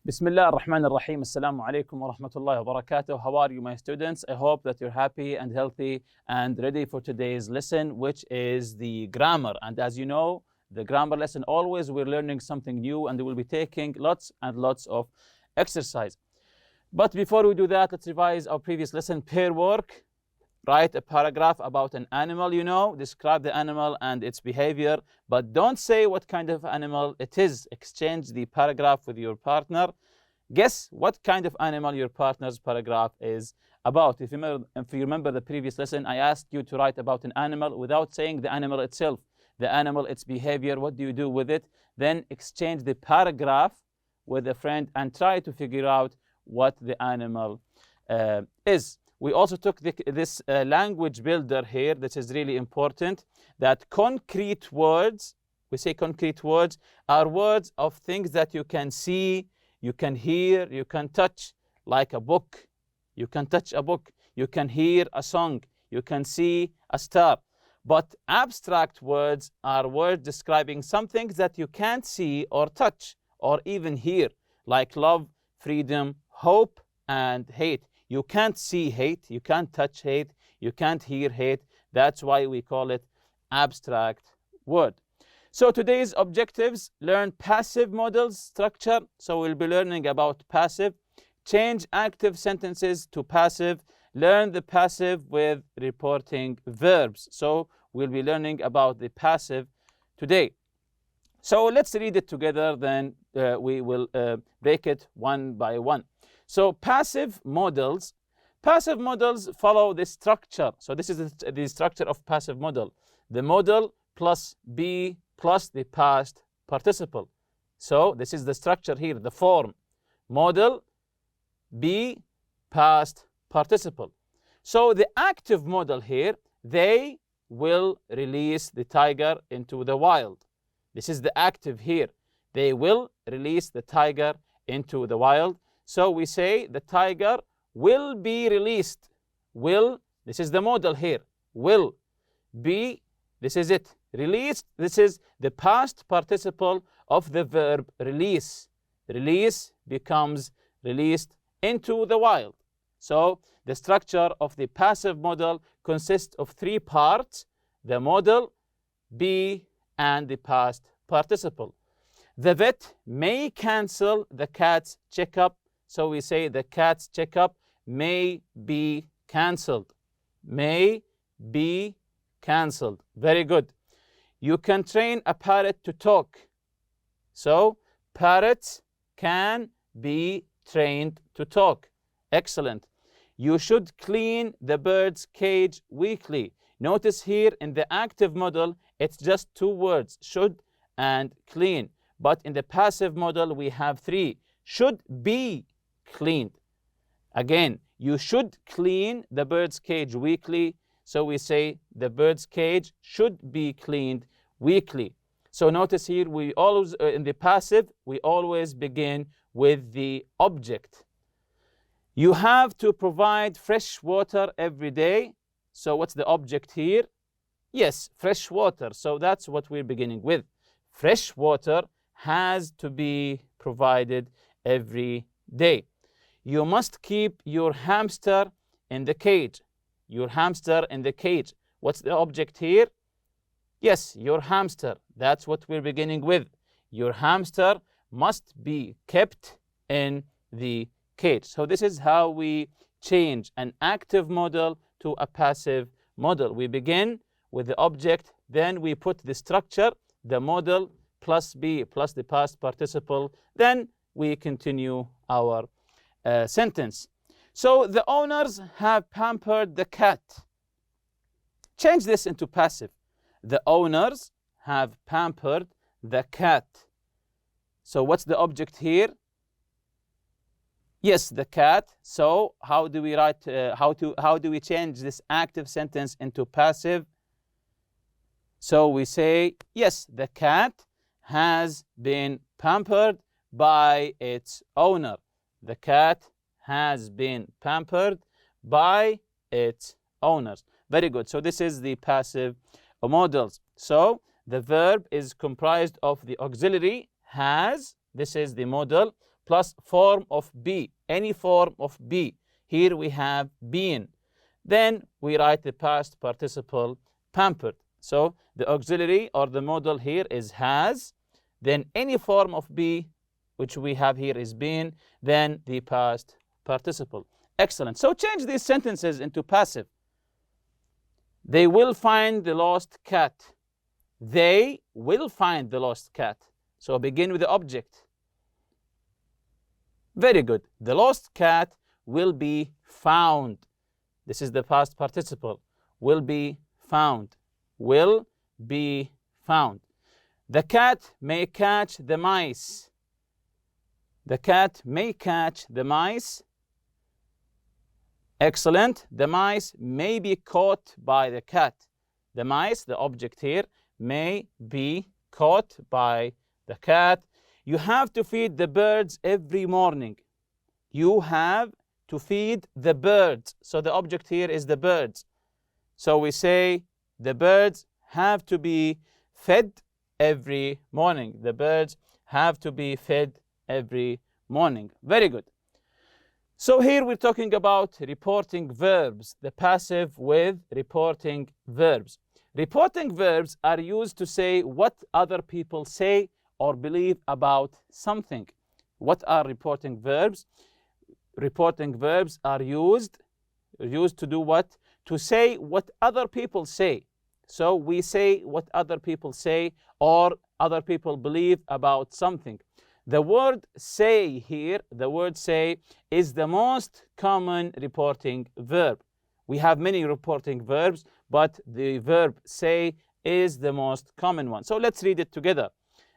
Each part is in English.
Bismillah ar-Rahman ar-Rahim. Assalamu alaikum wa rahmatullahi wa barakatuh. How are you, my students? I hope that you're happy and healthy and ready for today's lesson, which is the grammar. And as you know, the grammar lesson, always we're learning something new, and we'll be taking lots and lots of exercise. But before we do that, let's revise our previous lesson. Pair work. Write a paragraph about an animal, describe the animal and its behavior, but don't say what kind of animal it is. Exchange the paragraph with your partner. Guess what kind of animal your partner's paragraph is about. If you remember the previous lesson, I asked you to write about an animal without saying the animal itself. The animal, its behavior, what do you do with it? Then exchange the paragraph with a friend and try to figure out what the animal is. We also took this language builder here. This is really important, that concrete words, we say concrete words, are words of things that you can see, you can hear, you can touch, like a book. You can touch a book, you can hear a song, you can see a star. But abstract words are words describing some things that you can't see or touch or even hear, like love, freedom, hope, and hate. You can't see hate, you can't touch hate, you can't hear hate. That's why we call it abstract word. So today's objectives: learn passive models structure. So we'll be learning about passive. Change active sentences to passive. Learn the passive with reporting verbs. So we'll be learning about the passive today. So let's read it together, then we will break it one by one. So passive models follow this structure. So this is the structure of passive model. The model plus be plus the past participle. So this is the structure here, the form. Model, be, past participle. So the active model here, they will release the tiger into the wild. This is the active here. They will release the tiger into the wild. So we say the tiger will be released. Will, this is the model here. Will be, this is it. Released, this is the past participle of the verb release. Release becomes released into the wild. So the structure of the passive model consists of three parts: the model, be, and the past participle. The vet may cancel the cat's checkup. So we say the cat's checkup may be cancelled. May be cancelled. Very good. You can train a parrot to talk. So parrots can be trained to talk. Excellent. You should clean the bird's cage weekly. Notice here in the active model, it's just two words, should and clean. But in the passive model, we have three. Should be cleaned. Again, you should clean the bird's cage weekly. So we say the bird's cage should be cleaned weekly. So notice here, we always, in the passive, we always begin with the object. You have to provide fresh water every day. So what's the object here? Yes, fresh water. So that's what we're beginning with. Fresh water has to be provided every day. You must keep your hamster in the cage. Your hamster in the cage. What's the object here? Yes, your hamster. That's what we're beginning with. Your hamster must be kept in the cage. So this is how we change an active model to a passive model. We begin with the object, then we put the structure, the model plus be plus the past participle, then we continue our sentence. So the owners have pampered the cat. Change this into passive. The owners have pampered the cat. So what's the object here? Yes, the cat. So how do we write? How do we change this active sentence into passive? So we say, yes, the cat has been pampered by its owner. The cat has been pampered by its owners. Very good. So this is the passive models. So the verb is comprised of the auxiliary has, this is the model, plus form of be, any form of be. Here we have been. Then we write the past participle pampered. So the auxiliary or the modal here is has, then any form of be, which we have here is been, then the past participle. Excellent. So change these sentences into passive. They will find the lost cat. They will find the lost cat. So begin with the object. Very good. The lost cat will be found. This is the past participle. Will be found. Will be found. The cat may catch the mice. The cat may catch the mice. Excellent. The mice may be caught by the cat. The mice, the object here, may be caught by the cat. You have to feed the birds every morning. You have to feed the birds. So the object here is the birds. So we say the birds have to be fed every morning. The birds have to be fed every morning. Very good. So here we're talking about reporting verbs, the passive with reporting verbs. Reporting verbs are used to say what other people say or believe about something. What are reporting verbs? Reporting verbs are used to do what? To say what other people say. So we say what other people say or other people believe about something. The word say here, the word say, is the most common reporting verb. We have many reporting verbs, but the verb say is the most common one. So let's read it together.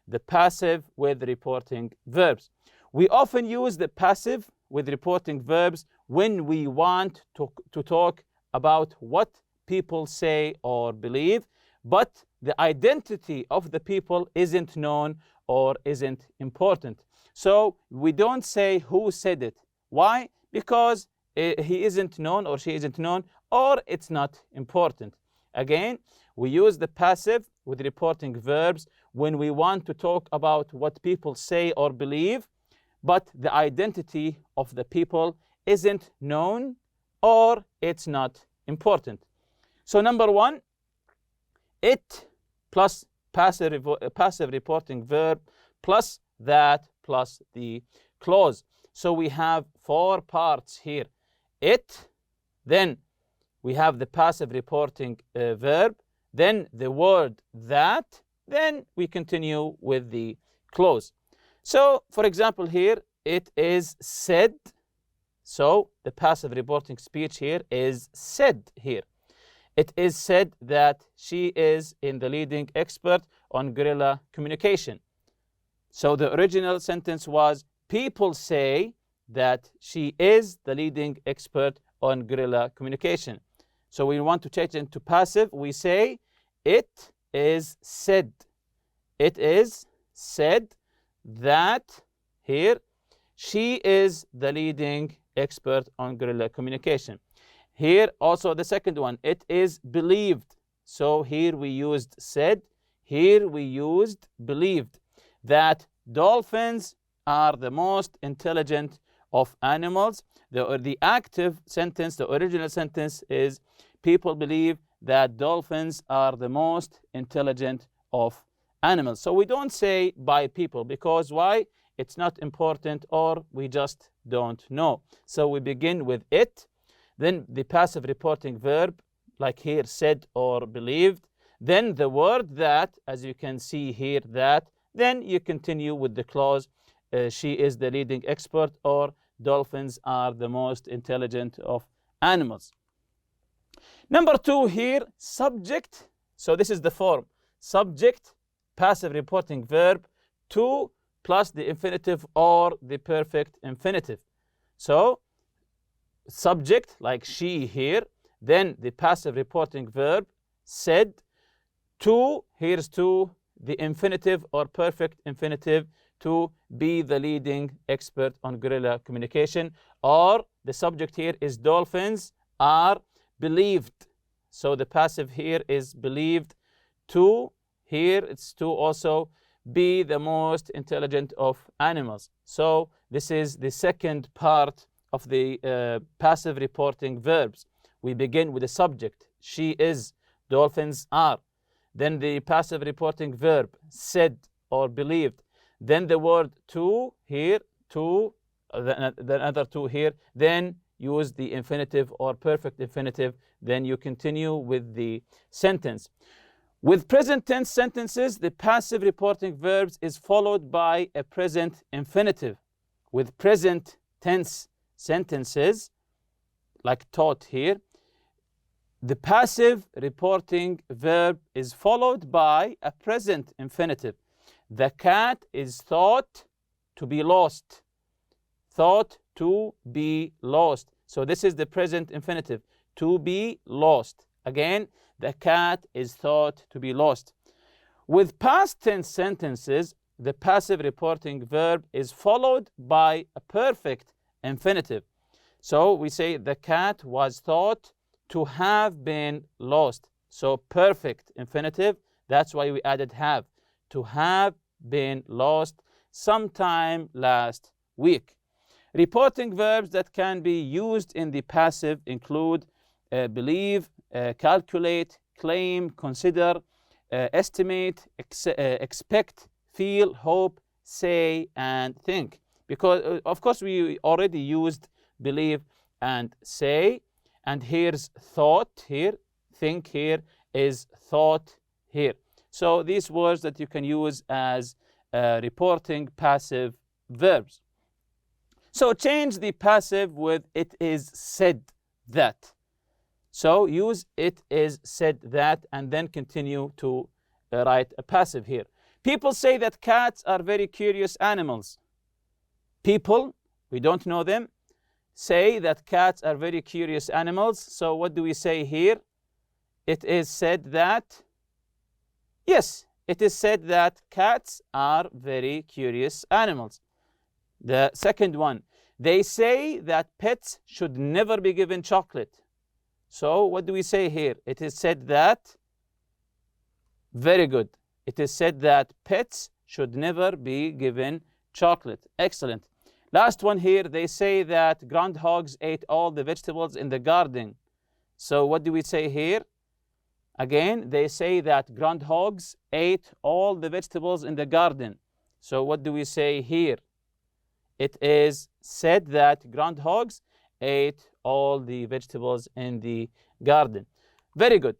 The passive with reporting verbs. We often use the passive with reporting verbs when we want to talk about what people say or believe, but the identity of the people isn't known or isn't important. So we don't say who said it. Why? Because he isn't known or she isn't known, or it's not important. Again, we use the passive with reporting verbs when we want to talk about what people say or believe, but the identity of the people isn't known or it's not important. So number one, it plus passive reporting verb plus that plus the clause. So we have four parts here. It, then we have the passive reporting verb, then the word that, then we continue with the clause. So for example here, it is said. So the passive reporting speech here is said here. It is said that she is the leading expert on guerrilla communication. So the original sentence was, people say that she is the leading expert on guerrilla communication. So we want to change it into passive. We say, it is said. It is said that here she is the leading expert on guerrilla communication. Here also the second one, it is believed. So here we used said, here we used believed, that dolphins are the most intelligent of animals. The active sentence, the original sentence is, people believe that dolphins are the most intelligent of animals. So we don't say by people, because why? It's not important, or we just don't know. So we begin with it, then the passive reporting verb, like here, said or believed, then the word that, as you can see here, that, then you continue with the clause, she is the leading expert, or dolphins are the most intelligent of animals. Number two here, subject. So this is the form. Subject, passive reporting verb, to plus the infinitive or the perfect infinitive. So subject, like she here, then the passive reporting verb, said, to, here's to, the infinitive or perfect infinitive, to be the leading expert on guerrilla communication, or the subject here is dolphins are believed. So the passive here is believed, to, here it's to also, be the most intelligent of animals. So This is the second part of the passive reporting verbs. We begin with the subject, she is, dolphins are. Then the passive reporting verb, said or believed. Then the word to here, to, the other two here. Then use the infinitive or perfect infinitive. Then you continue with the sentence. With present tense sentences, the passive reporting verbs is followed by a present infinitive. With present tense sentences, like taught here, the passive reporting verb is followed by a present infinitive. The cat is thought to be lost. Thought to be lost. So this is the present infinitive. To be lost. Again, the cat is thought to be lost. With past tense sentences, the passive reporting verb is followed by a perfect infinitive. So we say the cat was thought to have been lost. So perfect infinitive, that's why we added have. To have been lost sometime last week. Reporting verbs that can be used in the passive include believe, calculate, claim, consider, estimate, expect, feel, hope, say, and think. Because, of course, we already used believe and say. And here's thought here, think here is thought here. So these words that you can use as reporting passive verbs. So change the passive with it is said that. So use it is said that and then continue to write a passive here. People say that cats are very curious animals. People, we don't know them, say that cats are very curious animals. So what do we say here? It is said that, yes, it is said that cats are very curious animals. The second one, they say that pets should never be given chocolate. So what do we say here? It is said that, very good. It is said that pets should never be given chocolate. Excellent. Last one here, they say that groundhogs ate all the vegetables in the garden. So what do we say here? Again, they say that groundhogs ate all the vegetables in the garden. So what do we say here? It is said that groundhogs ate all the vegetables in the garden. Very good.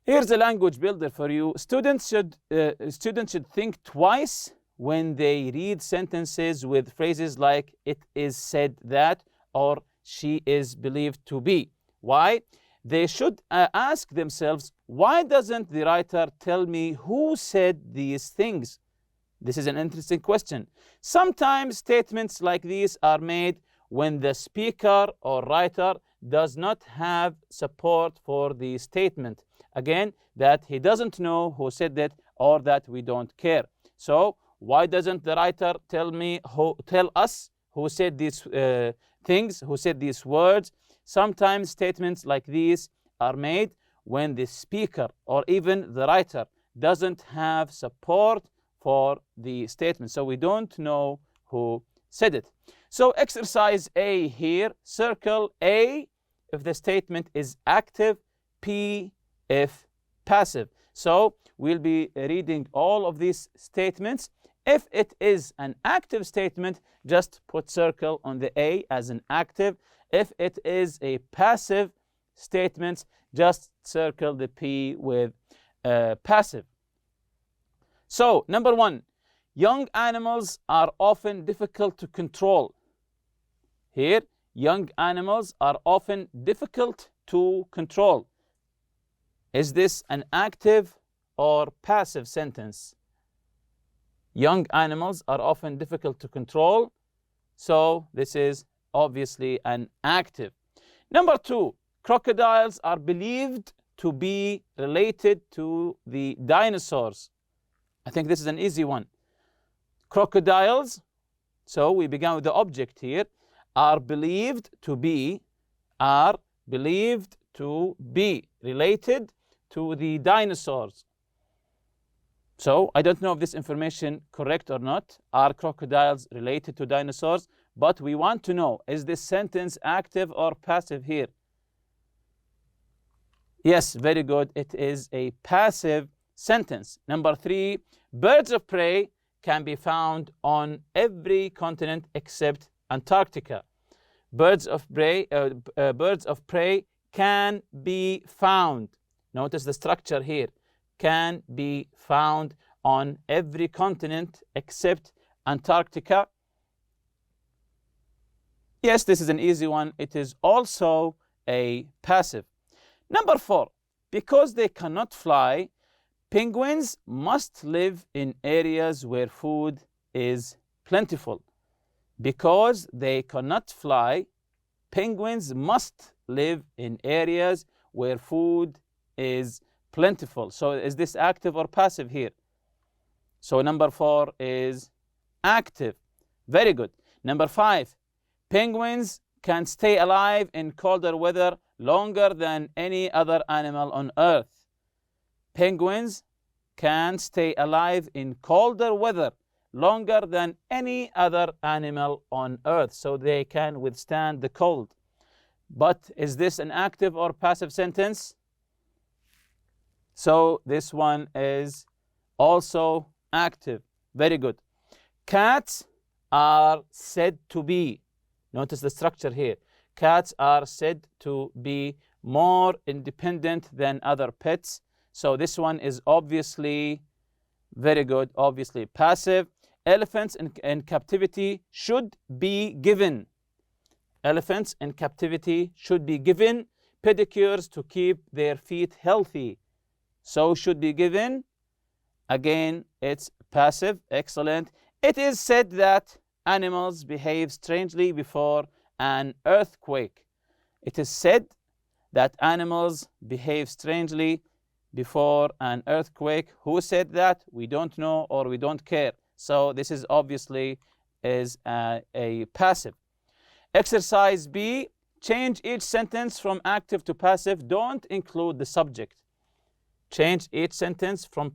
Here's a language builder for you. Students should think twice when they read sentences with phrases like it is said that or she is believed to be. Why? They should ask themselves, why doesn't the writer tell me who said these things? This is an interesting question. Sometimes statements like these are made when the speaker or writer does not have support for the statement. Again, that he doesn't know who said that or that we don't care. So why doesn't the writer tell us who said these things, who said these words? Sometimes statements like these are made when the speaker or even the writer doesn't have support for the statement. So we don't know who said it. So exercise A here, circle A if the statement is active, P if passive. So we'll be reading all of these statements. If it is an active statement, just put circle on the A as an active. If it is a passive statement, just circle the P with passive. So, number one, young animals are often difficult to control. Here, young animals are often difficult to control. Is this an active or passive sentence? Young animals are often difficult to control. So this is obviously an active. Number two, crocodiles are believed to be related to the dinosaurs. I think this is an easy one. Crocodiles, so we began with the object here, are believed to be related to the dinosaurs. So I don't know if this information correct or not. Are crocodiles related to dinosaurs? But we want to know, is this sentence active or passive here? Yes, very good. It is a passive sentence. Number 3, birds of prey can be found on every continent except Antarctica. Birds of prey can be found. Notice the structure here. Can be found on every continent except Antarctica. Yes, this is an easy one. It is also a passive. Number 4, because they cannot fly, penguins must live in areas where food is plentiful. Because they cannot fly, penguins must live in areas where food is plentiful. So is this active or passive here? So number 4 is active. Very good. Number 5, penguins can stay alive in colder weather longer than any other animal on Earth. Penguins can stay alive in colder weather longer than any other animal on Earth. So they can withstand the cold. But is this an active or passive sentence? So this one is also active. Very good. Cats are said to be, notice the structure here. Cats are said to be more independent than other pets. So this one is obviously, very good, obviously passive. Elephants in captivity should be given. Elephants in captivity should be given pedicures to keep their feet healthy. So should be given. Again, it's passive. Excellent. It is said that animals behave strangely before an earthquake. It is said that animals behave strangely before an earthquake. Who said that? We don't know or we don't care. So this is obviously is a passive. Exercise B, change each sentence from active to passive. Don't include the subject. Change each sentence from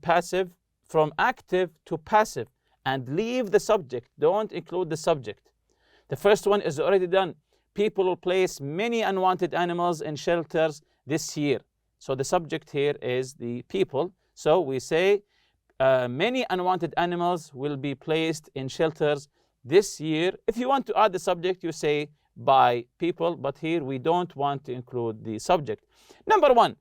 active to passive and leave the subject. Don't include the subject. The first one is already done. People will place many unwanted animals in shelters this year. So the subject here is the people. So we say many unwanted animals will be placed in shelters this year. If you want to add the subject, you say by people, but here we don't want to include the subject. Number 1,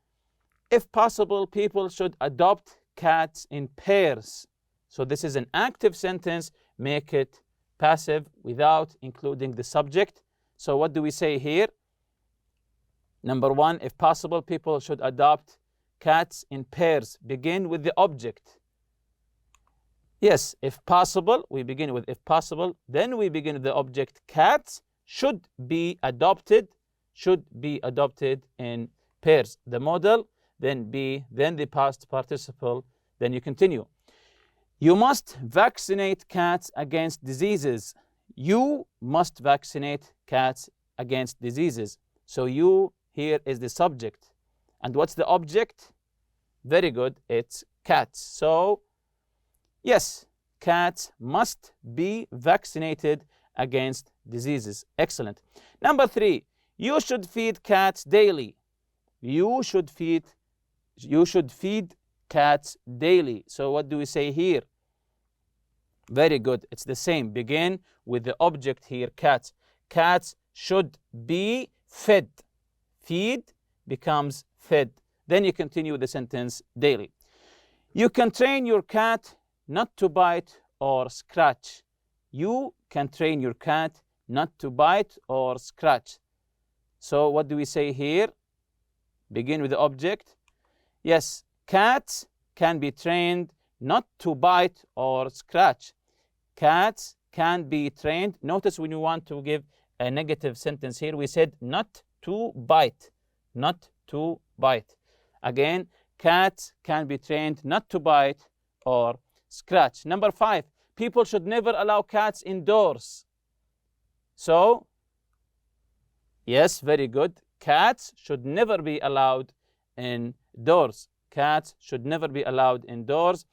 if possible, people should adopt cats in pairs. So this is an active sentence. Make it passive without including the subject. So what do we say here? Number 1, if possible, people should adopt cats in pairs. Begin with the object. Yes, if possible, we begin with if possible. Then we begin with the object. Cats should be adopted in pairs. The model, then be, then the past participle, then you continue. You must vaccinate cats against diseases. You must vaccinate cats against diseases. So you here is the subject. And what's the object? Very good, it's cats. So yes, cats must be vaccinated against diseases. Excellent. Number 3, you should feed cats daily. You should feed cats daily. So what do we say here? Very good. It's the same. Begin with the object here, cats. Cats should be fed. Feed becomes fed. Then you continue the sentence daily. You can train your cat not to bite or scratch. You can train your cat not to bite or scratch. So what do we say here? Begin with the object. Yes, cats can be trained not to bite or scratch. Cats can be trained. Notice when you want to give a negative sentence here, we said not to bite. Not to bite. Again, cats can be trained not to bite or scratch. Number 5, people should never allow cats indoors. So, yes, very good. Cats should never be allowed indoors. Cats should never be allowed indoors.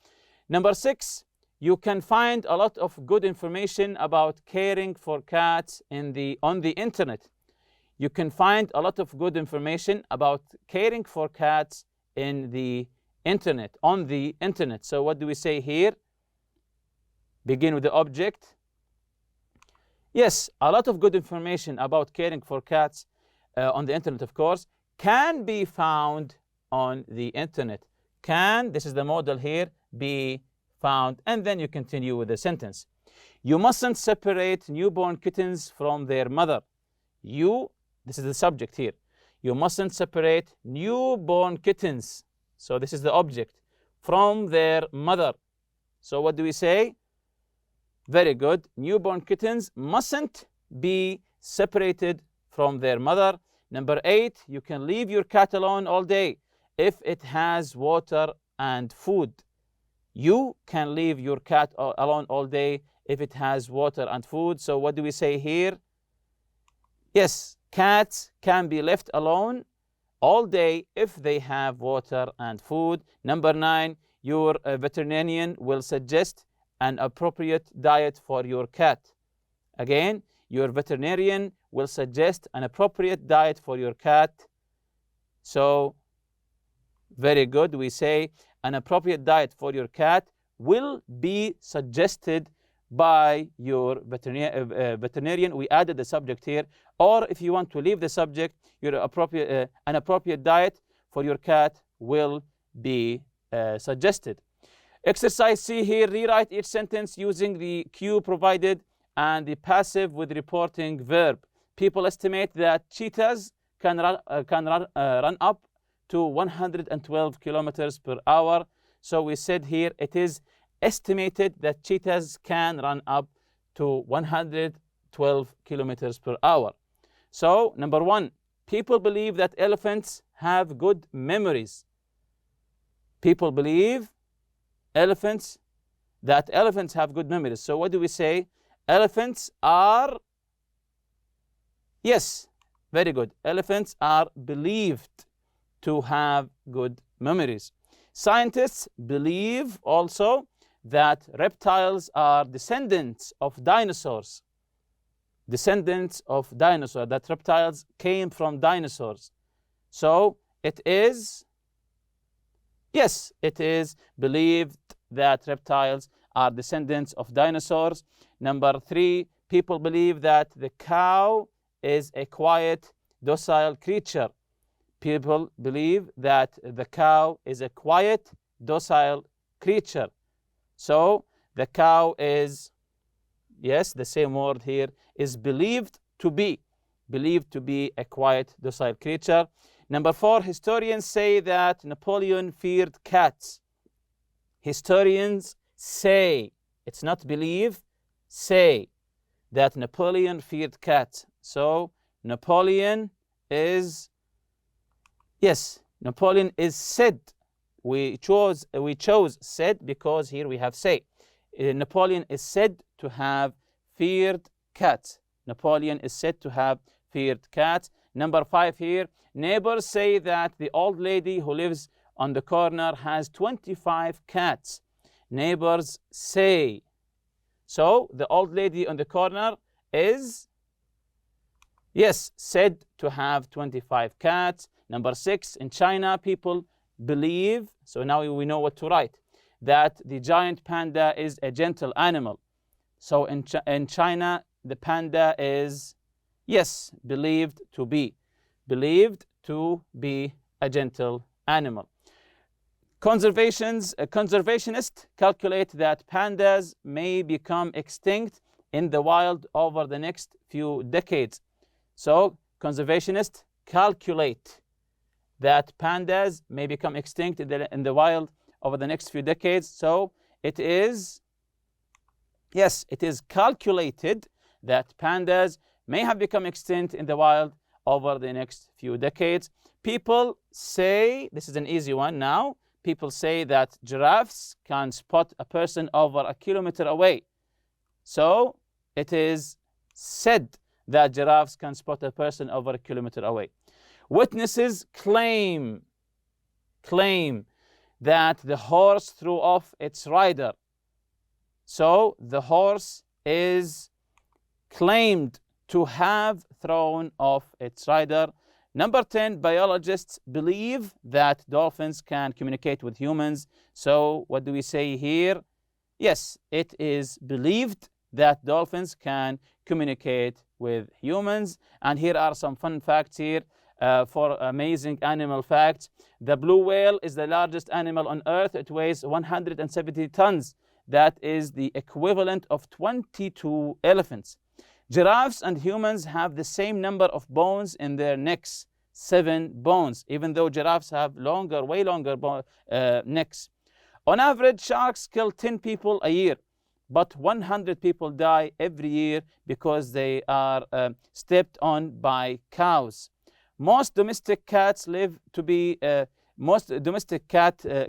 Number 6, you can find a lot of good information about caring for cats on the internet. You can find a lot of good information about caring for cats on the internet. So what do we say here? Begin with the object. Yes, a lot of good information about caring for cats on the internet, of course, can be found on the internet. Can, this is the modal here, be found, and then you continue with the sentence. You mustn't separate newborn kittens from their mother. This is the subject here. You mustn't separate newborn kittens. So this is the object, from their mother. So what do we say? Very good. Newborn kittens mustn't be separated from their mother. Number 8, you can leave your cat alone all day if it has water and food. You can leave your cat alone all day if it has water and food. So what do we say here? Yes, cats can be left alone all day if they have water and food. Number 9, your veterinarian will suggest an appropriate diet for your cat. Again, your veterinarian will suggest an appropriate diet for your cat. So, very good. We say an appropriate diet for your cat will be suggested by your veterinarian. We added the subject here. Or if you want to leave the subject, an appropriate diet for your cat will be suggested. Exercise C here, rewrite each sentence using the cue provided and the passive with reporting verb. People estimate that cheetahs can run up to 112 kilometers per hour. So we said here it is estimated that cheetahs can run up to 112 kilometers per hour. So number 1, people believe that elephants have good memories. People believe elephants have good memories. So what do we say? Elephants are, yes, very good. Elephants are believed to have good memories. Scientists believe also that reptiles are descendants of dinosaurs. That reptiles came from dinosaurs. So it is, yes, it is believed that reptiles are descendants of dinosaurs. Number 3, people believe that the cow is a quiet, docile creature. People believe that the cow is a quiet, docile creature. So the cow is, yes, the same word here, is believed to be a quiet, docile creature. Number 4, historians say that Napoleon feared cats. Historians say, it's not believe, say that Napoleon feared cats. So Napoleon is, yes, Napoleon is said. We chose said because here we have say. Napoleon is said to have feared cats. Napoleon is said to have feared cats. Number 5 here, neighbors say that the old lady who lives on the corner has 25 cats. Neighbors say. So the old lady on the corner is, yes, said to have 25 cats. Number 6, in China, people believe, so now we know what to write, that the giant panda is a gentle animal. So in China, the panda is, yes, believed to be a gentle animal. Conservationists calculate that pandas may become extinct in the wild over the next few decades. So conservationists calculate that pandas may become extinct in the wild over the next few decades. So it is, yes, it is calculated that pandas may have become extinct in the wild over the next few decades. People say, this is an easy one now, people say that giraffes can spot a person over a kilometer away. So it is said that giraffes can spot a person over a kilometer away. Witnesses claim that the horse threw off its rider. So the horse is claimed to have thrown off its rider. Number 10, biologists believe that dolphins can communicate with humans. So what do we say here? Yes, it is believed that dolphins can communicate with humans. And here are some fun facts here for amazing animal facts. The blue whale is the largest animal on Earth. It weighs 170 tons. That is the equivalent of 22 elephants. Giraffes and humans have the same number of bones in their necks, 7 bones, even though giraffes have longer, way longer necks. On average, sharks kill 10 people a year, but 100 people die every year because they are stepped on by cows. Most domestic cats live to be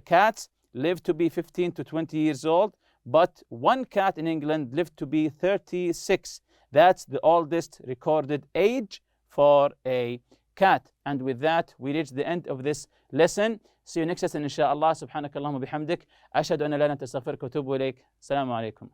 cats live to be 15 to 20 years old, but one cat in England lived to be 36. That's the oldest recorded age for a cat. And with that, we reach the end of this lesson. See you next lesson, inshallah. Subhanakallahumma bihamdik. Ashhadu an la ilaha illa anta astaghfiruka wa atubu ilayk. Assalamu alaikum.